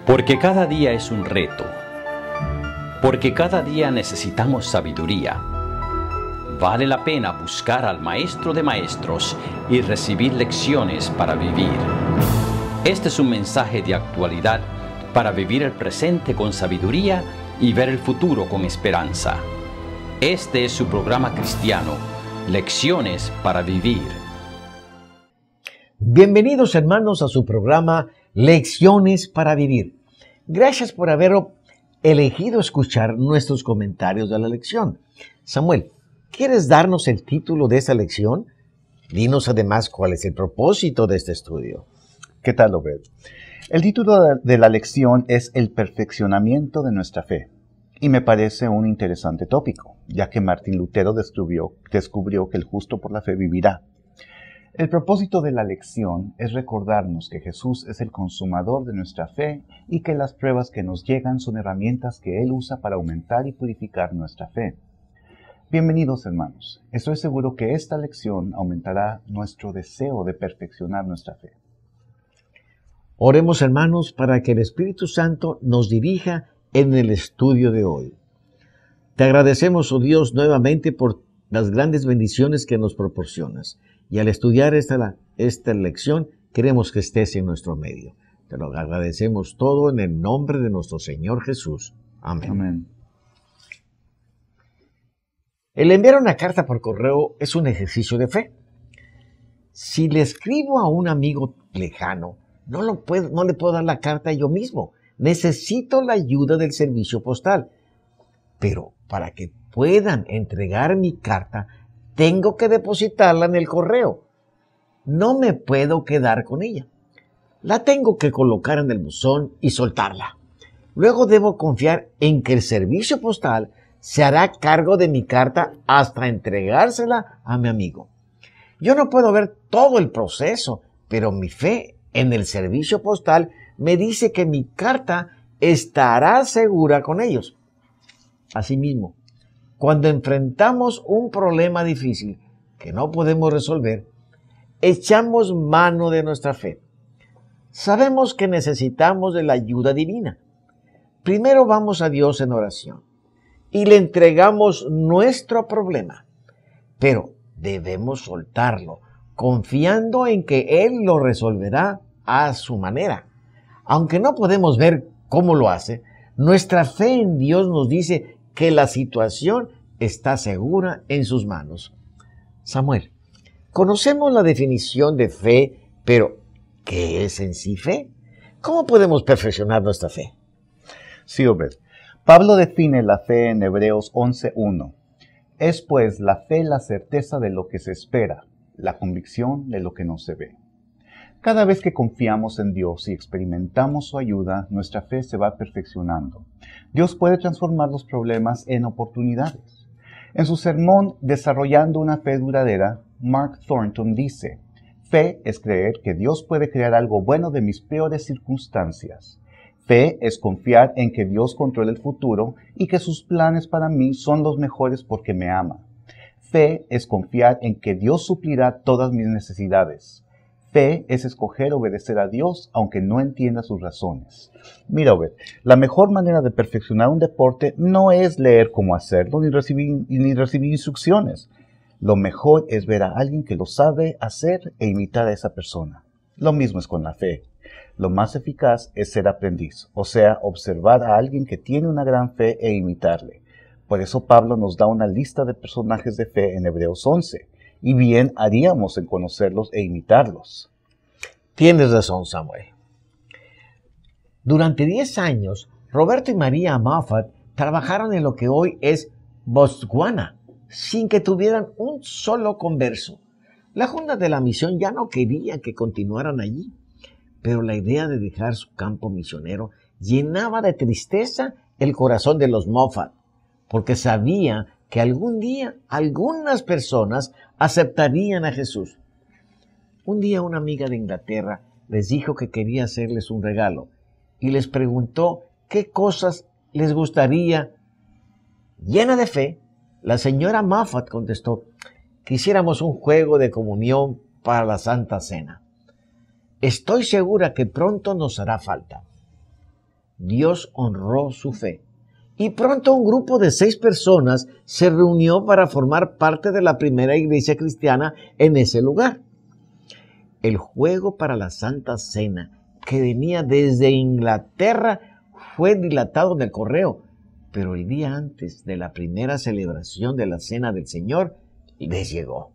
Porque cada día es un reto. Porque cada día necesitamos sabiduría. Vale la pena buscar al Maestro de Maestros y recibir lecciones para vivir. Este es un mensaje de actualidad para vivir el presente con sabiduría y ver el futuro con esperanza. Este es su programa cristiano, Lecciones para Vivir. Bienvenidos, hermanos, a su programa Lecciones para Vivir. Gracias por haber elegido escuchar nuestros comentarios de la lección. Samuel, ¿quieres darnos el título de esta lección? Dinos además cuál es el propósito de este estudio. ¿Qué tal, Obed? El título de la lección es El perfeccionamiento de nuestra fe. Y me parece un interesante tópico, ya que Martín Lutero descubrió que el justo por la fe vivirá. El propósito de la lección es recordarnos que Jesús es el consumador de nuestra fe y que las pruebas que nos llegan son herramientas que Él usa para aumentar y purificar nuestra fe. Bienvenidos, hermanos. Estoy seguro que esta lección aumentará nuestro deseo de perfeccionar nuestra fe. Oremos, hermanos, para que el Espíritu Santo nos dirija en el estudio de hoy. Te agradecemos, oh Dios, nuevamente por las grandes bendiciones que nos proporcionas. Y al estudiar esta lección, queremos que estés en nuestro medio. Te lo agradecemos todo en el nombre de nuestro Señor Jesús. Amén. Amén. El enviar una carta por correo es un ejercicio de fe. Si le escribo a un amigo lejano, no le puedo dar la carta yo mismo. Necesito la ayuda del servicio postal. Pero para que puedan entregar mi carta, tengo que depositarla en el correo. No me puedo quedar con ella. La tengo que colocar en el buzón y soltarla. Luego debo confiar en que el servicio postal se hará cargo de mi carta hasta entregársela a mi amigo. Yo no puedo ver todo el proceso, pero mi fe en el servicio postal me dice que mi carta estará segura con ellos. Asimismo, cuando enfrentamos un problema difícil que no podemos resolver, echamos mano de nuestra fe. Sabemos que necesitamos de la ayuda divina. Primero vamos a Dios en oración y le entregamos nuestro problema, pero debemos soltarlo, confiando en que Él lo resolverá a su manera. Aunque no podemos ver cómo lo hace, nuestra fe en Dios nos dice que la situación está segura en sus manos. Samuel, conocemos la definición de fe, pero ¿qué es en sí fe? ¿Cómo podemos perfeccionar nuestra fe? Sí, Obed. Pablo define la fe en Hebreos 11:1. Es pues la fe la certeza de lo que se espera, la convicción de lo que no se ve. Cada vez que confiamos en Dios y experimentamos su ayuda, nuestra fe se va perfeccionando. Dios puede transformar los problemas en oportunidades. En su sermón Desarrollando una fe duradera, Mark Thornton dice: fe es creer que Dios puede crear algo bueno de mis peores circunstancias. Fe es confiar en que Dios controla el futuro y que sus planes para mí son los mejores porque me ama. Fe es confiar en que Dios suplirá todas mis necesidades. Fe es escoger obedecer a Dios aunque no entienda sus razones. Mira, Obed, la mejor manera de perfeccionar un deporte no es leer cómo hacerlo ni recibir instrucciones. Lo mejor es ver a alguien que lo sabe hacer e imitar a esa persona. Lo mismo es con la fe. Lo más eficaz es ser aprendiz, o sea, observar a alguien que tiene una gran fe e imitarle. Por eso Pablo nos da una lista de personajes de fe en Hebreos 11. Y bien haríamos en conocerlos e imitarlos. Tienes razón, Samuel. Durante 10 años, Roberto y María Moffat trabajaron en lo que hoy es Botswana, sin que tuvieran un solo converso. La Junta de la Misión ya no quería que continuaran allí, pero la idea de dejar su campo misionero llenaba de tristeza el corazón de los Moffat, porque sabía que algún día algunas personas aceptarían a Jesús. Un día una amiga de Inglaterra les dijo que quería hacerles un regalo y les preguntó qué cosas les gustaría. Llena de fe, la señora Moffat contestó: quisiéramos un juego de comunión para la Santa Cena. Estoy segura que pronto nos hará falta. Dios honró su fe. Y pronto un grupo de 6 personas se reunió para formar parte de la primera iglesia cristiana en ese lugar. El juego para la Santa Cena, que venía desde Inglaterra, fue dilatado en el correo, pero el día antes de la primera celebración de la Cena del Señor, les llegó.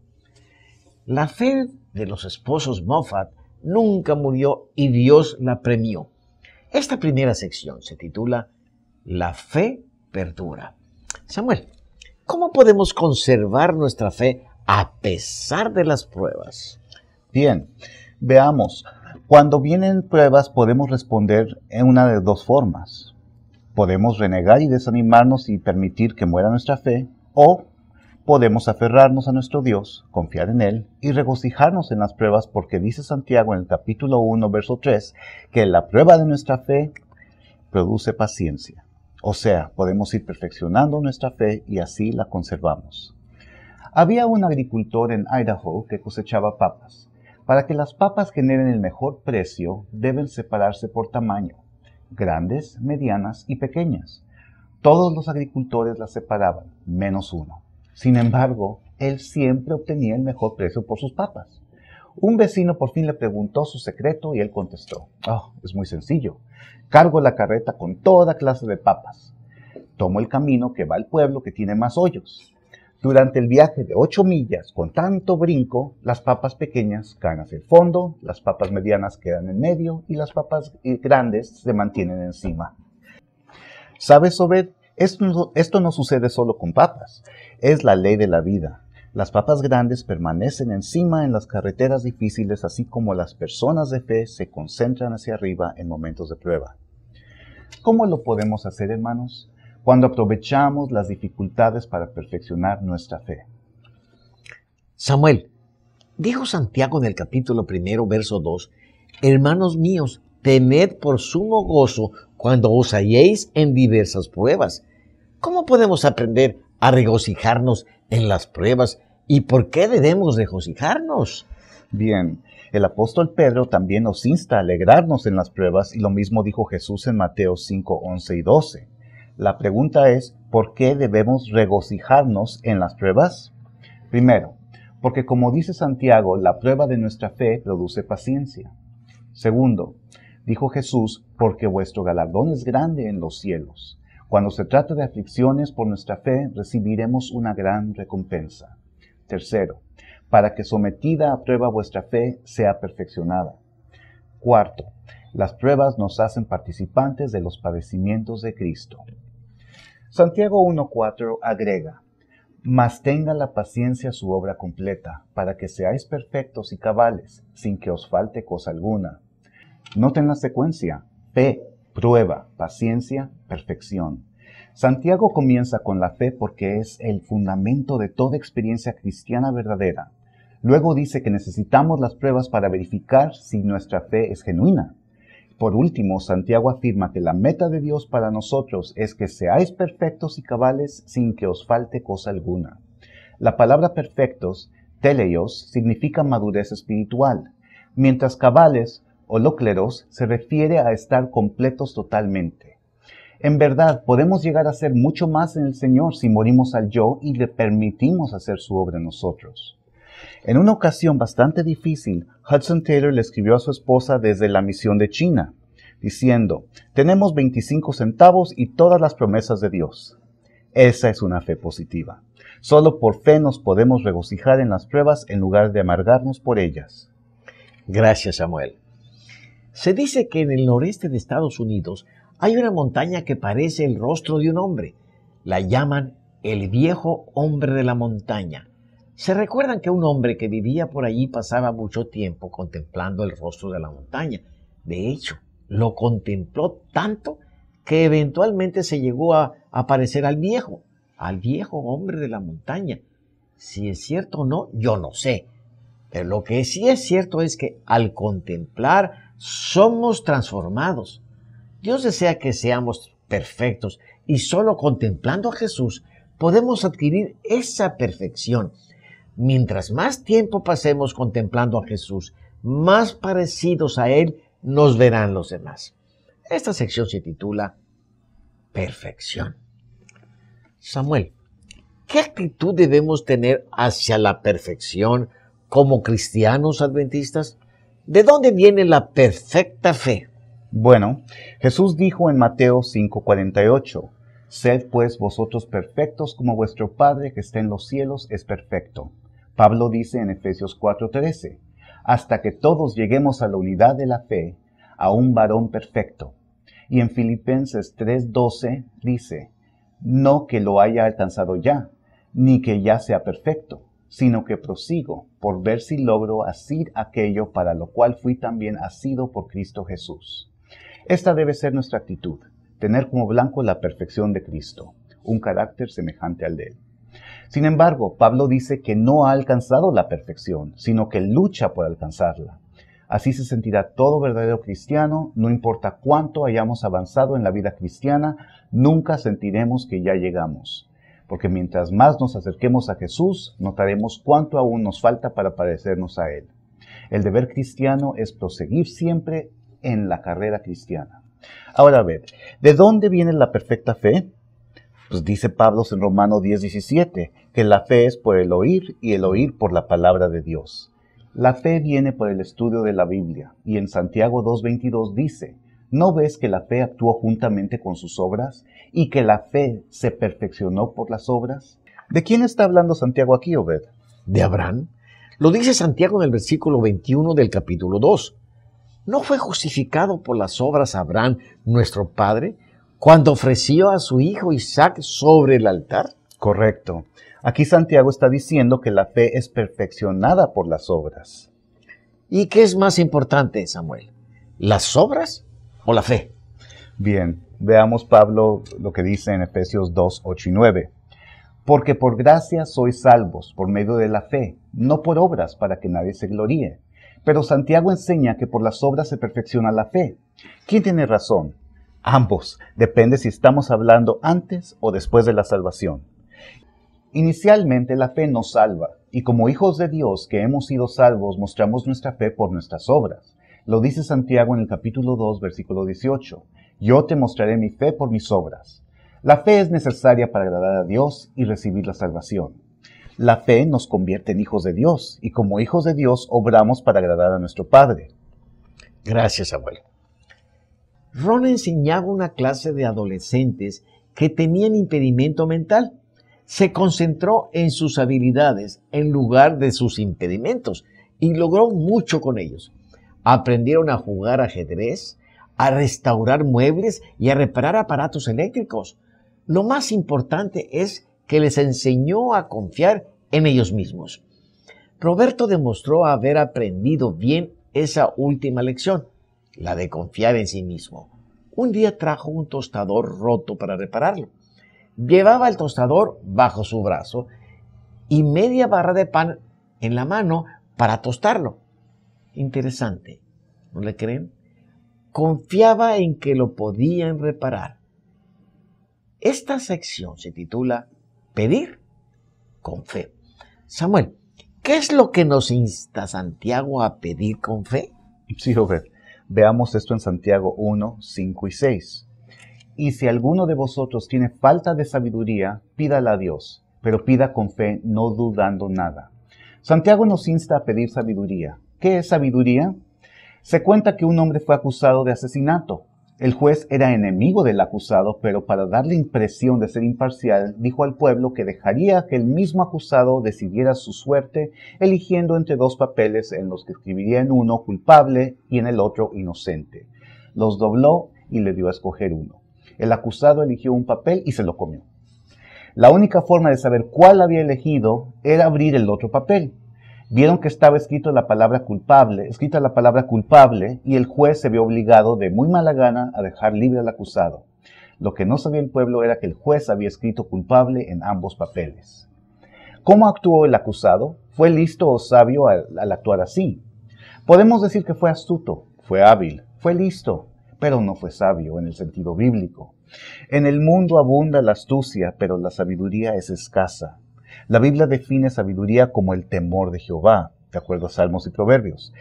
La fe de los esposos Moffat nunca murió y Dios la premió. Esta primera sección se titula La fe perdura. Samuel, ¿cómo podemos conservar nuestra fe a pesar de las pruebas? Bien, veamos. Cuando vienen pruebas podemos responder en una de 2 formas. Podemos renegar y desanimarnos y permitir que muera nuestra fe, o podemos aferrarnos a nuestro Dios, confiar en Él y regocijarnos en las pruebas, porque dice Santiago en el capítulo 1, verso 3, que la prueba de nuestra fe produce paciencia. O sea, podemos ir perfeccionando nuestra fe y así la conservamos. Había un agricultor en Idaho que cosechaba papas. Para que las papas generen el mejor precio, deben separarse por tamaño, grandes, medianas y pequeñas. Todos los agricultores las separaban, menos uno. Sin embargo, él siempre obtenía el mejor precio por sus papas. Un vecino por fin le preguntó su secreto y él contestó: es muy sencillo. Cargo la carreta con toda clase de papas. Tomo el camino que va al pueblo que tiene más hoyos. Durante el viaje de 8 millas, con tanto brinco, las papas pequeñas caen hacia el fondo, las papas medianas quedan en medio y las papas grandes se mantienen encima. ¿Sabes, Obed? Esto no sucede solo con papas, es la ley de la vida. Las papas grandes permanecen encima en las carreteras difíciles, así como las personas de fe se concentran hacia arriba en momentos de prueba. ¿Cómo lo podemos hacer, hermanos? Cuando aprovechamos las dificultades para perfeccionar nuestra fe. Samuel, dijo Santiago en el capítulo 1, verso 2, hermanos míos, tened por sumo gozo cuando os halléis en diversas pruebas. ¿Cómo podemos aprender a regocijarnos en las pruebas y por qué debemos regocijarnos? Bien, el apóstol Pedro también nos insta a alegrarnos en las pruebas y lo mismo dijo Jesús en Mateo 5, 11 y 12. La pregunta es, ¿por qué debemos regocijarnos en las pruebas? Primero, porque como dice Santiago, la prueba de nuestra fe produce paciencia. Segundo, dijo Jesús, porque vuestro galardón es grande en los cielos. Cuando se trata de aflicciones por nuestra fe, recibiremos una gran recompensa. Tercero, para que sometida a prueba vuestra fe sea perfeccionada. Cuarto, las pruebas nos hacen participantes de los padecimientos de Cristo. Santiago 1:4 agrega: mas tenga la paciencia su obra completa, para que seáis perfectos y cabales, sin que os falte cosa alguna. Noten la secuencia: fe, prueba, paciencia, perfección. Santiago comienza con la fe porque es el fundamento de toda experiencia cristiana verdadera. Luego dice que necesitamos las pruebas para verificar si nuestra fe es genuina. Por último, Santiago afirma que la meta de Dios para nosotros es que seáis perfectos y cabales sin que os falte cosa alguna. La palabra perfectos, teleios, significa madurez espiritual, mientras cabales o lócleros se refiere a estar completos totalmente. En verdad, podemos llegar a ser mucho más en el Señor si morimos al yo y le permitimos hacer su obra en nosotros. En una ocasión bastante difícil, Hudson Taylor le escribió a su esposa desde la misión de China, diciendo: tenemos 25 centavos y todas las promesas de Dios. Esa es una fe positiva. Solo por fe nos podemos regocijar en las pruebas en lugar de amargarnos por ellas. Gracias, Samuel. Se dice que en el noreste de Estados Unidos hay una montaña que parece el rostro de un hombre. La llaman el viejo hombre de la montaña. Se recuerdan que un hombre que vivía por allí pasaba mucho tiempo contemplando el rostro de la montaña. De hecho, lo contempló tanto que eventualmente se llegó a parecer al viejo hombre de la montaña. Si es cierto o no, yo no sé. Pero lo que sí es cierto es que al contemplar somos transformados. Dios desea que seamos perfectos y solo contemplando a Jesús podemos adquirir esa perfección. Mientras más tiempo pasemos contemplando a Jesús, más parecidos a Él nos verán los demás. Esta sección se titula Perfección. Samuel, ¿qué actitud debemos tener hacia la perfección como cristianos adventistas? ¿De dónde viene la perfecta fe? Bueno, Jesús dijo en Mateo 5:48, «Sed pues vosotros perfectos como vuestro Padre que está en los cielos es perfecto». Pablo dice en Efesios 4:13, «Hasta que todos lleguemos a la unidad de la fe, a un varón perfecto». Y en Filipenses 3:12 dice, «No que lo haya alcanzado ya, ni que ya sea perfecto, sino que prosigo por ver si logro asir aquello para lo cual fui también asido por Cristo Jesús». Esta debe ser nuestra actitud, tener como blanco la perfección de Cristo, un carácter semejante al de Él. Sin embargo, Pablo dice que no ha alcanzado la perfección, sino que lucha por alcanzarla. Así se sentirá todo verdadero cristiano, no importa cuánto hayamos avanzado en la vida cristiana, nunca sentiremos que ya llegamos. Porque mientras más nos acerquemos a Jesús, notaremos cuánto aún nos falta para parecernos a Él. El deber cristiano es proseguir siempre en la carrera cristiana. Ahora a ver, ¿de dónde viene la perfecta fe? Pues dice Pablo en Romanos 10:17, que la fe es por el oír y el oír por la palabra de Dios. La fe viene por el estudio de la Biblia, y en Santiago 2:22 dice, ¿no ves que la fe actuó juntamente con sus obras y que la fe se perfeccionó por las obras? ¿De quién está hablando Santiago aquí, Obed? ¿De Abraham? Lo dice Santiago en el versículo 21 del capítulo 2. ¿No fue justificado por las obras Abraham, nuestro padre, cuando ofreció a su hijo Isaac sobre el altar? Correcto. Aquí Santiago está diciendo que la fe es perfeccionada por las obras. ¿Y qué es más importante, Samuel? ¿Las obras o la fe? Bien, veamos Pablo lo que dice en Efesios 2:8 y 9. Porque por gracia sois salvos por medio de la fe, no por obras para que nadie se gloríe. Pero Santiago enseña que por las obras se perfecciona la fe. ¿Quién tiene razón? Ambos. Depende si estamos hablando antes o después de la salvación. Inicialmente la fe nos salva, y como hijos de Dios que hemos sido salvos mostramos nuestra fe por nuestras obras. Lo dice Santiago en el capítulo 2, versículo 18. Yo te mostraré mi fe por mis obras. La fe es necesaria para agradar a Dios y recibir la salvación. La fe nos convierte en hijos de Dios, y como hijos de Dios obramos para agradar a nuestro Padre. Gracias, abuelo. Ron enseñaba una clase de adolescentes que tenían impedimento mental. Se concentró en sus habilidades en lugar de sus impedimentos y logró mucho con ellos. Aprendieron a jugar ajedrez, a restaurar muebles y a reparar aparatos eléctricos. Lo más importante es que les enseñó a confiar en ellos mismos. Roberto demostró haber aprendido bien esa última lección, la de confiar en sí mismo. Un día trajo un tostador roto para repararlo. Llevaba el tostador bajo su brazo y media barra de pan en la mano para tostarlo. Interesante, ¿no le creen? Confiaba en que lo podían reparar. Esta sección se titula Pedir con fe. Samuel, ¿qué es lo que nos insta Santiago a pedir con fe? Sí, Robert. Veamos esto en Santiago 1, 5 y 6. Y si alguno de vosotros tiene falta de sabiduría, pídala a Dios, pero pida con fe, no dudando nada. Santiago nos insta a pedir sabiduría. ¿Qué es sabiduría? Se cuenta que un hombre fue acusado de asesinato. El juez era enemigo del acusado, pero para darle impresión de ser imparcial, dijo al pueblo que dejaría que el mismo acusado decidiera su suerte, eligiendo entre dos papeles en los que escribiría en uno culpable y en el otro inocente. Los dobló y le dio a escoger uno. El acusado eligió un papel y se lo comió. La única forma de saber cuál había elegido era abrir el otro papel. Vieron que estaba escrita la palabra culpable, y el juez se vio obligado de muy mala gana a dejar libre al acusado. Lo que no sabía el pueblo era que el juez había escrito culpable en ambos papeles. ¿Cómo actuó el acusado? ¿Fue listo o sabio al actuar así? Podemos decir que fue astuto, fue hábil, fue listo, pero no fue sabio en el sentido bíblico. En el mundo abunda la astucia, pero la sabiduría es escasa. La Biblia define sabiduría como el temor de Jehová, de acuerdo a Salmos y Proverbios,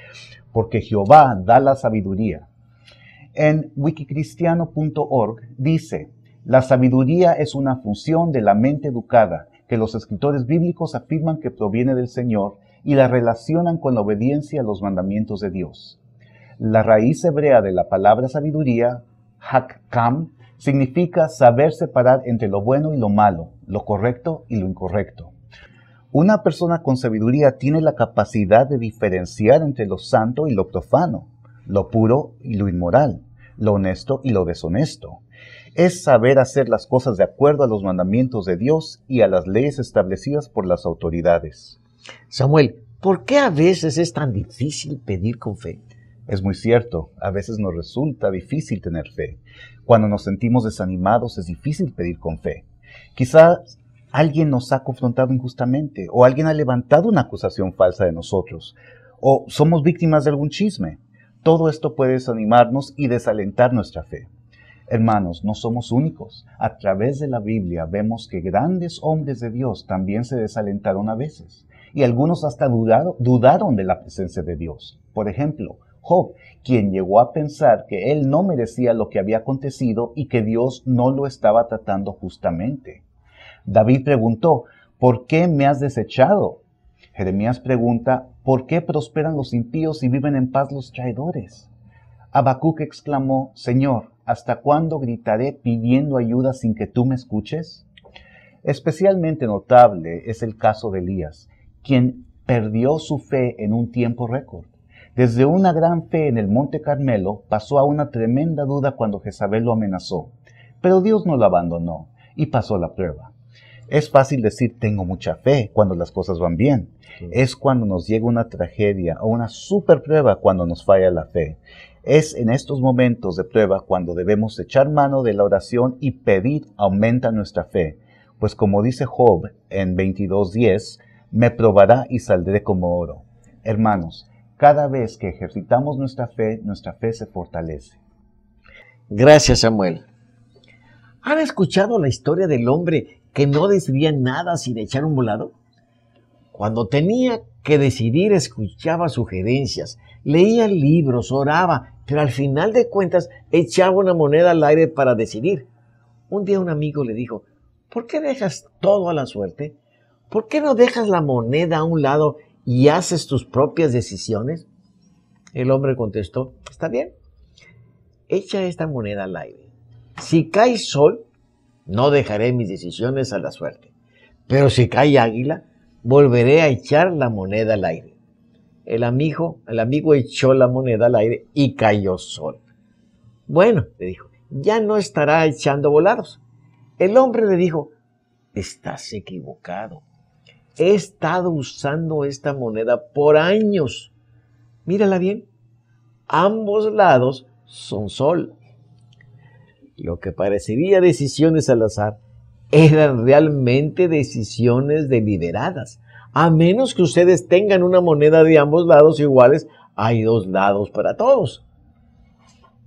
porque Jehová da la sabiduría. En wikicristiano.org dice, la sabiduría es una función de la mente educada que los escritores bíblicos afirman que proviene del Señor y la relacionan con la obediencia a los mandamientos de Dios. La raíz hebrea de la palabra sabiduría, hakam, significa saber separar entre lo bueno y lo malo, lo correcto y lo incorrecto. Una persona con sabiduría tiene la capacidad de diferenciar entre lo santo y lo profano, lo puro y lo inmoral, lo honesto y lo deshonesto. Es saber hacer las cosas de acuerdo a los mandamientos de Dios y a las leyes establecidas por las autoridades. Samuel, ¿por qué a veces es tan difícil pedir con fe? Es muy cierto, a veces nos resulta difícil tener fe. Cuando nos sentimos desanimados es difícil pedir con fe. Quizás alguien nos ha confrontado injustamente, o alguien ha levantado una acusación falsa de nosotros, o somos víctimas de algún chisme. Todo esto puede desanimarnos y desalentar nuestra fe. Hermanos, no somos únicos. A través de la Biblia vemos que grandes hombres de Dios también se desalentaron a veces, y algunos hasta dudaron de la presencia de Dios. Por ejemplo, Job, quien llegó a pensar que él no merecía lo que había acontecido y que Dios no lo estaba tratando justamente. David preguntó, ¿por qué me has desechado? Jeremías pregunta, ¿por qué prosperan los impíos y viven en paz los traidores? Habacuc exclamó, Señor, ¿hasta cuándo gritaré pidiendo ayuda sin que tú me escuches? Especialmente notable es el caso de Elías, quien perdió su fe en un tiempo récord. Desde una gran fe en el Monte Carmelo pasó a una tremenda duda cuando Jezabel lo amenazó. Pero Dios no lo abandonó y pasó la prueba. Es fácil decir tengo mucha fe cuando las cosas van bien. Es cuando nos llega una tragedia o una super prueba cuando nos falla la fe. Es en estos momentos de prueba cuando debemos echar mano de la oración y pedir aumenta nuestra fe. Pues como dice Job en 22:10, me probará y saldré como oro. Hermanos, cada vez que ejercitamos nuestra fe se fortalece. Gracias, Samuel. ¿Han escuchado la historia del hombre que no decidía nada sin echar un volado? Cuando tenía que decidir, escuchaba sugerencias, leía libros, oraba, pero al final de cuentas echaba una moneda al aire para decidir. Un día un amigo le dijo, ¿por qué dejas todo a la suerte? ¿Por qué no dejas la moneda a un lado y haces tus propias decisiones? El hombre contestó, está bien, echa esta moneda al aire. Si cae sol, no dejaré mis decisiones a la suerte. Pero si cae águila, volveré a echar la moneda al aire. El amigo echó la moneda al aire y cayó sol. Bueno, le dijo, ya no estará echando volados. El hombre le dijo, estás equivocado. He estado usando esta moneda por años. Mírala bien. Ambos lados son sol. Lo que parecería decisiones al azar eran realmente decisiones deliberadas. A menos que ustedes tengan una moneda de ambos lados iguales, hay dos lados para todos.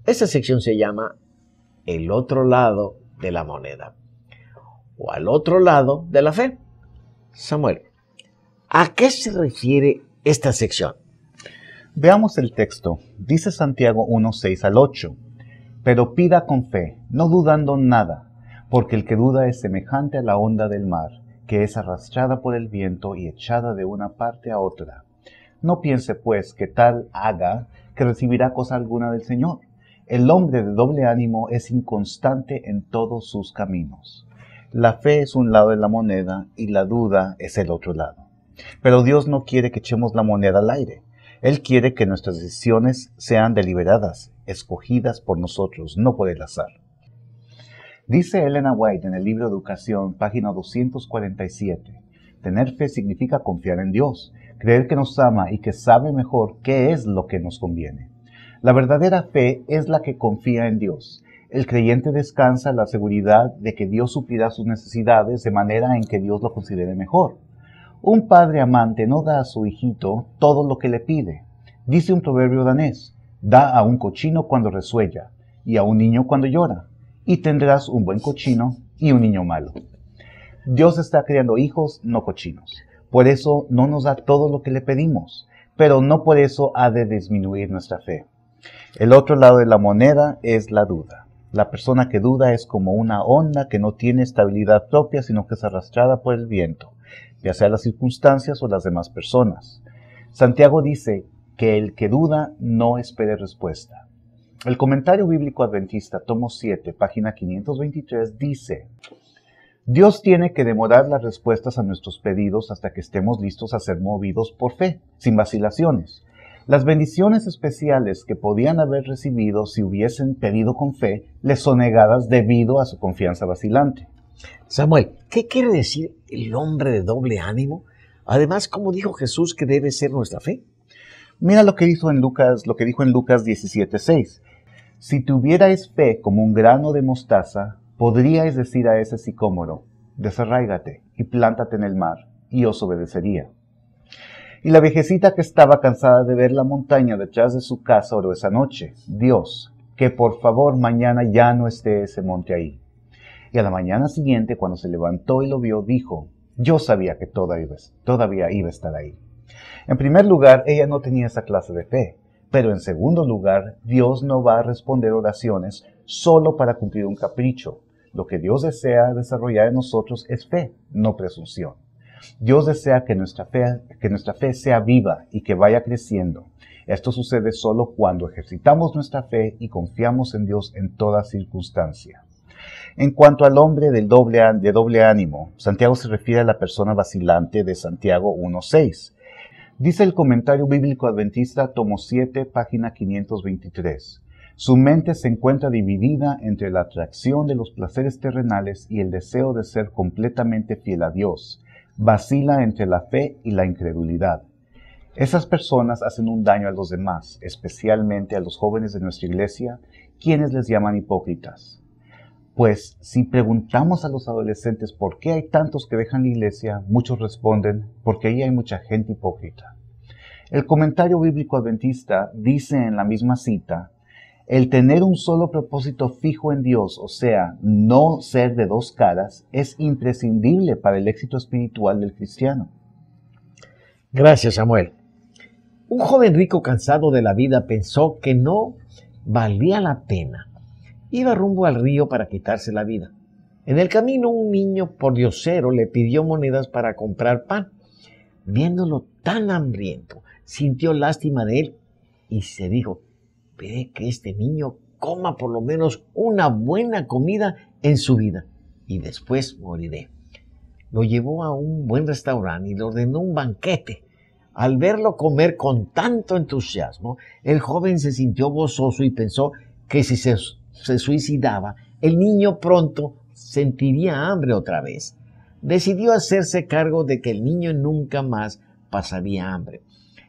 Esta sección se llama el otro lado de la moneda o al otro lado de la fe. Samuel, ¿a qué se refiere esta sección? Veamos el texto. Dice Santiago 1:6 al 8. Pero pida con fe, no dudando nada, porque el que duda es semejante a la onda del mar, que es arrastrada por el viento y echada de una parte a otra. No piense, pues, que tal haga que recibirá cosa alguna del Señor. El hombre de doble ánimo es inconstante en todos sus caminos. La fe es un lado de la moneda y la duda es el otro lado. Pero Dios no quiere que echemos la moneda al aire. Él quiere que nuestras decisiones sean deliberadas, escogidas por nosotros, no por el azar. Dice Elena White en el libro Educación, página 247, tener fe significa confiar en Dios, creer que nos ama y que sabe mejor qué es lo que nos conviene. La verdadera fe es la que confía en Dios. El creyente descansa en la seguridad de que Dios suplirá sus necesidades de manera en que Dios lo considere mejor. Un padre amante no da a su hijito todo lo que le pide. Dice un proverbio danés, da a un cochino cuando resuella y a un niño cuando llora, y tendrás un buen cochino y un niño malo. Dios está creando hijos, no cochinos. Por eso no nos da todo lo que le pedimos, pero no por eso ha de disminuir nuestra fe. El otro lado de la moneda es la duda. La persona que duda es como una onda que no tiene estabilidad propia, sino que es arrastrada por el viento, ya sea las circunstancias o las demás personas. Santiago dice que el que duda no espere respuesta. El comentario bíblico adventista, tomo 7, página 523, dice: Dios tiene que demorar las respuestas a nuestros pedidos hasta que estemos listos a ser movidos por fe, sin vacilaciones. Las bendiciones especiales que podían haber recibido si hubiesen pedido con fe, les son negadas debido a su confianza vacilante. Samuel, ¿qué quiere decir el hombre de doble ánimo? Además, ¿cómo dijo Jesús que debe ser nuestra fe? Mira lo que dijo en Lucas 17:6. Si tuvierais fe como un grano de mostaza, podríais decir a ese sicómoro: desarráigate y plántate en el mar, y os obedecería. Y la viejecita que estaba cansada de ver la montaña detrás de su casa oró esa noche: Dios, que por favor mañana ya no esté ese monte ahí. Y a la mañana siguiente, cuando se levantó y lo vio, dijo: yo sabía que todavía iba a estar ahí. En primer lugar, ella no tenía esa clase de fe. Pero en segundo lugar, Dios no va a responder oraciones solo para cumplir un capricho. Lo que Dios desea desarrollar en nosotros es fe, no presunción. Dios desea que nuestra fe sea viva y que vaya creciendo. Esto sucede solo cuando ejercitamos nuestra fe y confiamos en Dios en toda circunstancia. En cuanto al hombre de doble ánimo, Santiago se refiere a la persona vacilante de Santiago 1:6. Dice el comentario bíblico adventista, tomo 7, página 523. Su mente se encuentra dividida entre la atracción de los placeres terrenales y el deseo de ser completamente fiel a Dios. Vacila entre la fe y la incredulidad. Esas personas hacen un daño a los demás, especialmente a los jóvenes de nuestra iglesia, quienes les llaman hipócritas. Pues si preguntamos a los adolescentes por qué hay tantos que dejan la iglesia, muchos responden: porque ahí hay mucha gente hipócrita. El comentario bíblico adventista dice en la misma cita: el tener un solo propósito fijo en Dios, o sea, no ser de dos caras, es imprescindible para el éxito espiritual del cristiano. Gracias, Samuel. Un joven rico cansado de la vida pensó que no valía la pena. Iba rumbo al río para quitarse la vida. En el camino, un niño pordiosero le pidió monedas para comprar pan. Viéndolo tan hambriento, sintió lástima de él y se dijo: veré que este niño coma por lo menos una buena comida en su vida y después moriré. Lo llevó a un buen restaurante y le ordenó un banquete. Al verlo comer con tanto entusiasmo, el joven se sintió gozoso y pensó que si se suicidaba, el niño pronto sentiría hambre otra vez. Decidió hacerse cargo de que el niño nunca más pasaría hambre.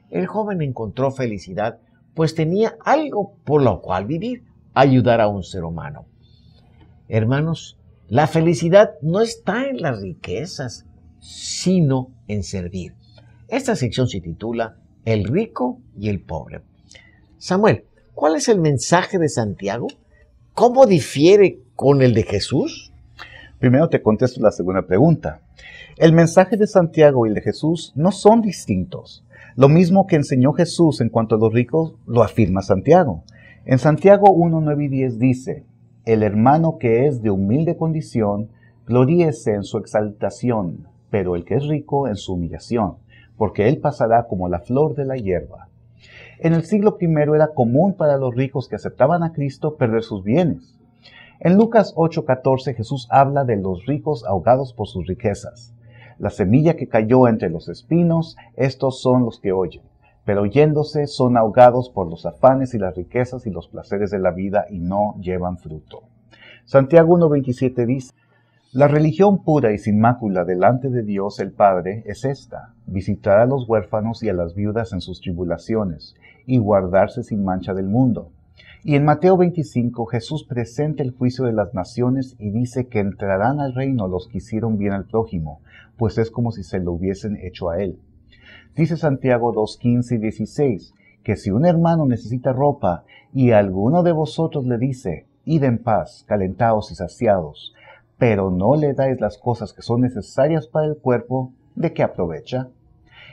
El joven encontró felicidad, pues tenía algo por lo cual vivir: ayudar a un ser humano. Hermanos, la felicidad no está en las riquezas, sino en servir. Esta sección se titula El rico y el pobre. Samuel, ¿cuál es el mensaje de Santiago? ¿Cómo difiere con el de Jesús? Primero te contesto la segunda pregunta. El mensaje de Santiago y el de Jesús no son distintos. Lo mismo que enseñó Jesús en cuanto a los ricos, lo afirma Santiago. En Santiago 1, 9 y 10 dice: el hermano que es de humilde condición, gloríese en su exaltación, pero el que es rico en su humillación, porque él pasará como la flor de la hierba. En el siglo I era común para los ricos que aceptaban a Cristo perder sus bienes. En Lucas 8:14 Jesús habla de los ricos ahogados por sus riquezas. La semilla que cayó entre los espinos, estos son los que oyen, pero oyéndose son ahogados por los afanes y las riquezas y los placeres de la vida y no llevan fruto. Santiago 1:27 dice: la religión pura y sin mácula delante de Dios el Padre es esta: visitar a los huérfanos y a las viudas en sus tribulaciones, y guardarse sin mancha del mundo. Y en Mateo 25 Jesús presenta el juicio de las naciones y dice que entrarán al reino los que hicieron bien al prójimo, pues es como si se lo hubiesen hecho a él. Dice Santiago 2:15 y 16, que si un hermano necesita ropa y alguno de vosotros le dice: id en paz, calentaos y saciados, pero no le dais las cosas que son necesarias para el cuerpo, ¿de qué aprovecha?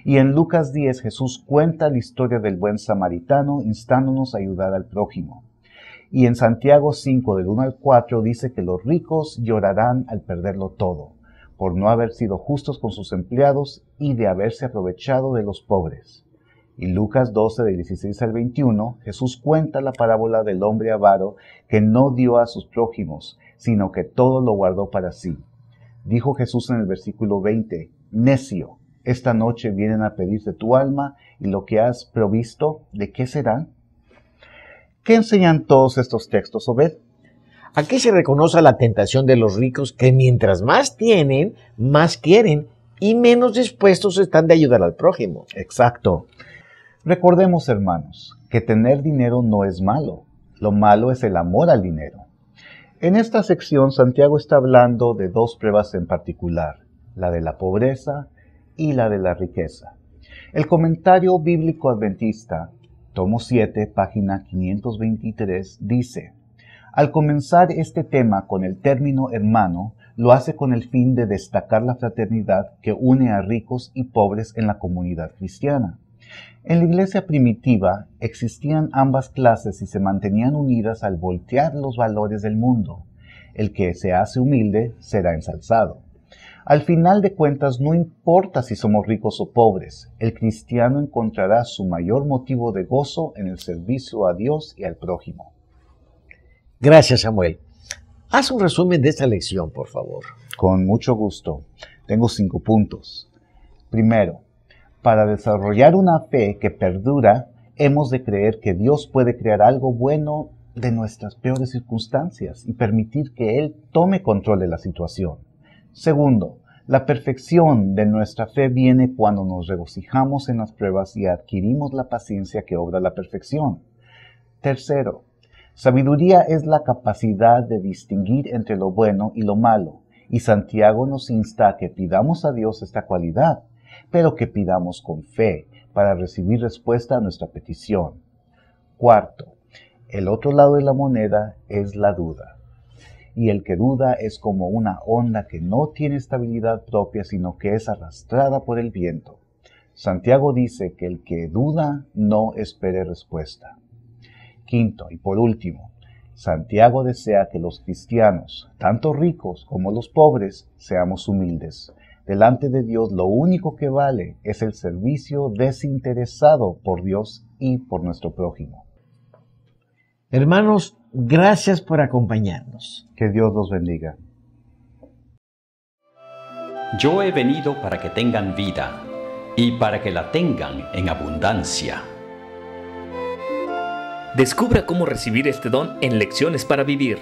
Y en Lucas 10 Jesús cuenta la historia del buen samaritano instándonos a ayudar al prójimo. Y en Santiago 5 del 1 al 4 dice que los ricos llorarán al perderlo todo, por no haber sido justos con sus empleados y de haberse aprovechado de los pobres. Y Lucas 12 del 16 al 21 Jesús cuenta la parábola del hombre avaro que no dio a sus prójimos, sino que todo lo guardó para sí. Dijo Jesús en el versículo 20, «Necio, esta noche vienen a pedirte tu alma, y lo que has provisto, ¿de qué será?» ¿Qué enseñan todos estos textos, Obed? Aquí se reconoce la tentación de los ricos que mientras más tienen, más quieren y menos dispuestos están de ayudar al prójimo. Exacto. Recordemos, hermanos, que tener dinero no es malo. Lo malo es el amor al dinero. En esta sección, Santiago está hablando de dos pruebas en particular, la de la pobreza y la de la riqueza. El comentario bíblico adventista, tomo 7, página 523, dice: al comenzar este tema con el término hermano, lo hace con el fin de destacar la fraternidad que une a ricos y pobres en la comunidad cristiana. En la iglesia primitiva existían ambas clases y se mantenían unidas al voltear los valores del mundo. El que se hace humilde será ensalzado. Al final de cuentas, no importa si somos ricos o pobres, el cristiano encontrará su mayor motivo de gozo en el servicio a Dios y al prójimo. Gracias, Samuel. Haz un resumen de esta lección, por favor. Con mucho gusto. Tengo 5 puntos. Primero, para desarrollar una fe que perdura, hemos de creer que Dios puede crear algo bueno de nuestras peores circunstancias y permitir que Él tome control de la situación. Segundo, la perfección de nuestra fe viene cuando nos regocijamos en las pruebas y adquirimos la paciencia que obra la perfección. Tercero, sabiduría es la capacidad de distinguir entre lo bueno y lo malo, y Santiago nos insta a que pidamos a Dios esta cualidad, pero que pidamos con fe para recibir respuesta a nuestra petición. Cuarto, el otro lado de la moneda es la duda. Y el que duda es como una onda que no tiene estabilidad propia, sino que es arrastrada por el viento. Santiago dice que el que duda no espere respuesta. Quinto, y por último, Santiago desea que los cristianos, tanto ricos como los pobres, seamos humildes. Delante de Dios lo único que vale es el servicio desinteresado por Dios y por nuestro prójimo. Hermanos, gracias por acompañarnos. Que Dios los bendiga. Yo he venido para que tengan vida y para que la tengan en abundancia. Descubra cómo recibir este don en Lecciones para Vivir.